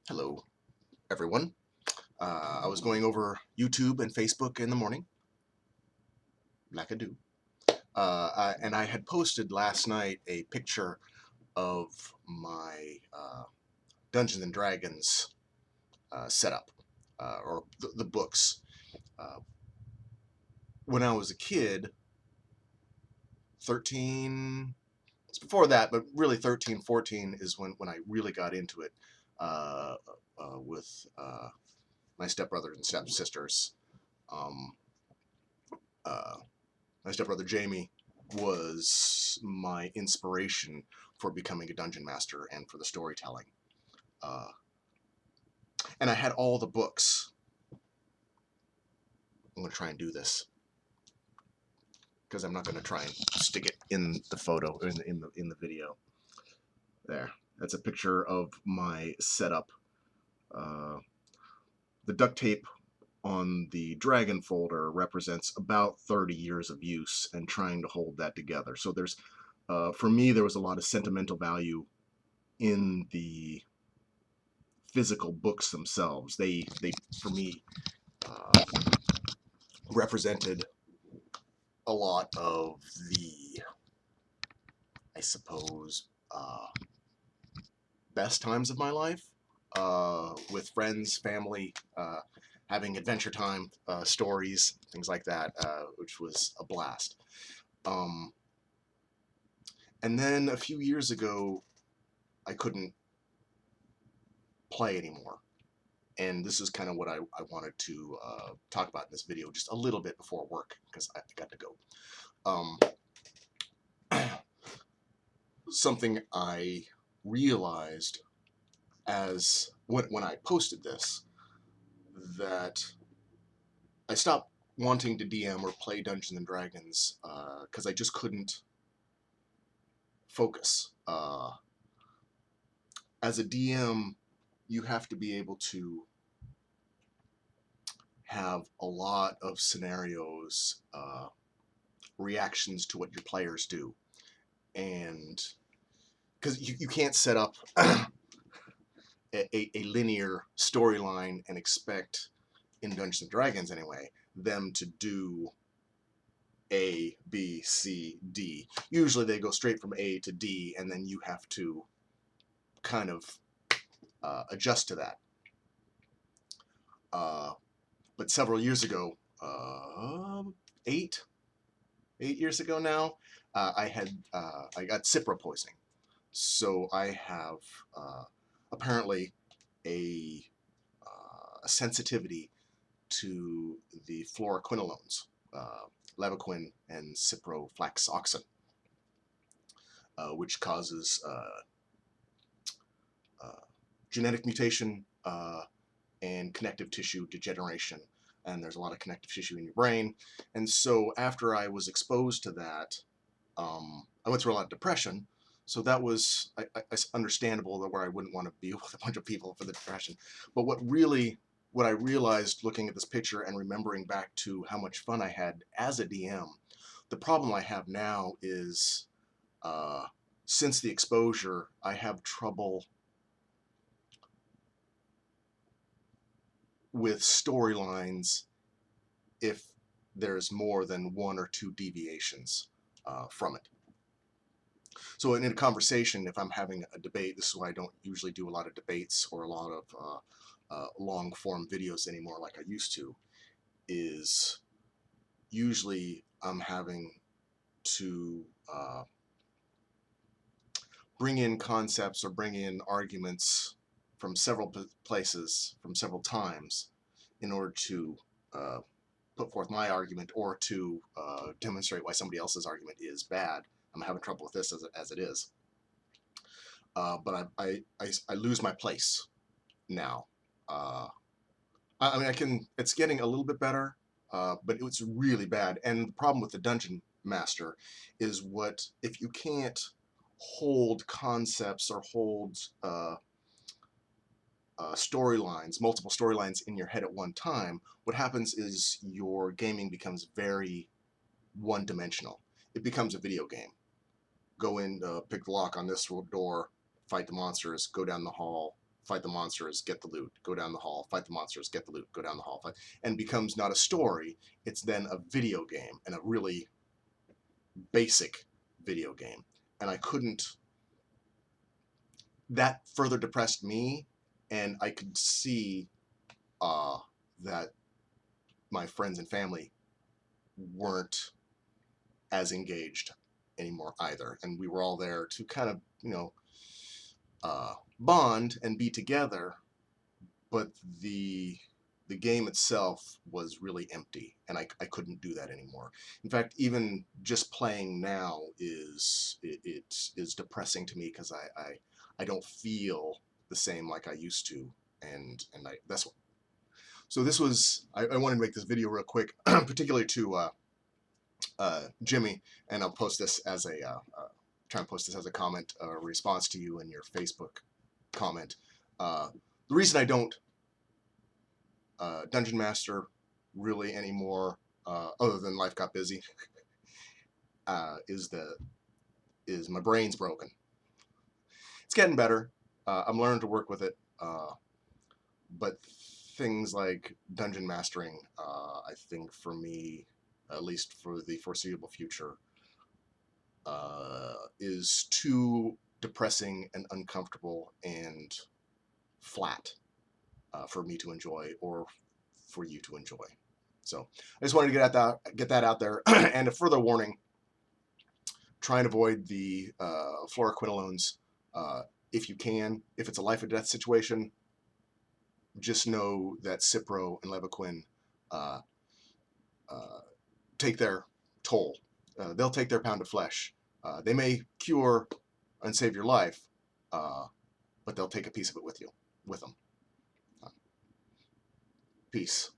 Hello, everyone. I was going over YouTube and Facebook in the morning, like I do, and I had posted last night a picture of my Dungeons and Dragons setup, or the books. Uh, when I was a kid, 13, it's before that, but really 13, 14 is when I really got into it uh, with my stepbrothers and stepsisters. Um, uh, my stepbrother Jamie was my inspiration for becoming a dungeon master and for the storytelling. Uh, and I had all the books. I'm going to try and do this because I'm not going to try and stick it in the photo in the video. There, that's a picture of my setup. Uh, the duct tape on the dragon folder represents about 30 years of use and trying to hold that together. So there's, for me, there was a lot of sentimental value in the physical books themselves. They for me uh, represented a lot of the, I suppose, best times of my life with friends, family, having adventure time, stories, things like that, which was a blast. Um, and then a few years ago, I couldn't play anymore. And this is kind of what I wanted to talk about in this video just a little bit before work because I got to go. Um, something I realized as when I posted this that I stopped wanting to DM or play Dungeons and Dragons because I just couldn't focus. As a DM, you have to be able to have a lot of scenarios, reactions to what your players do, and because you can't set up a linear storyline and expect, in Dungeons and Dragons anyway, them to do A, B, C, D. Usually they go straight from A to D, and then you have to kind of adjust to that. But several years ago, eight 8 years ago now, I got Cipro poisoning. So I have apparently a, a sensitivity to the fluoroquinolones, levaquin and ciprofloxacin, which causes genetic mutation and connective tissue degeneration. And there's a lot of connective tissue in your brain. And so after I was exposed to that, I went through a lot of depression. So that was understandable that where I wouldn't want to be with a bunch of people for the depression. But what I realized looking at this picture and remembering back to how much fun I had as a DM, the problem I have now is since the exposure, I have trouble with storylines if there's more than one or two deviations from it. So in a conversation, if I'm having a debate, this is why I don't usually do a lot of debates or a lot of long form videos anymore like I used to, is usually I'm having to bring in concepts or bring in arguments from several places, from several times, in order to put forth my argument or to demonstrate why somebody else's argument is bad. I'm having trouble with this as it is. But I lose my place now. I mean, it's getting a little bit better, but it's really bad. And the problem with the dungeon master is if you can't hold concepts or hold storylines, multiple storylines in your head at one time, what happens is your gaming becomes very one-dimensional. It becomes a video game. Go in, pick the lock on this door, fight the monsters, go down the hall, fight the monsters, get the loot, go down the hall, fight the monsters, get the loot, go down the hall, and becomes not a story. It's then a video game, and a really basic video game. And I couldn't, that further depressed me, and I could see that my friends and family weren't as engaged anymore either. And we were all there to kind of, bond and be together, but the game itself was really empty, and I couldn't do that anymore. In fact, even just playing now is depressing to me, because I don't feel the same like I used to, and that's what. So this was, I wanted to make this video real quick, particularly to Jimmy, and I'll post this as a try and post this as a comment, response to you in your Facebook comment. The reason I don't Dungeon Master really anymore, other than life got busy, is my brain's broken. It's getting better. I'm learning to work with it, but things like dungeon mastering, I think for me, at least for the foreseeable future, is too depressing and uncomfortable and flat for me to enjoy, or for you to enjoy. So I just wanted to get that out there. And a further warning: try and avoid the fluoroquinolones if you can. If it's a life or death situation, just know that Cipro and Levaquin take their toll. They'll take their pound of flesh. They may cure and save your life, but they'll take a piece of it with them. Peace.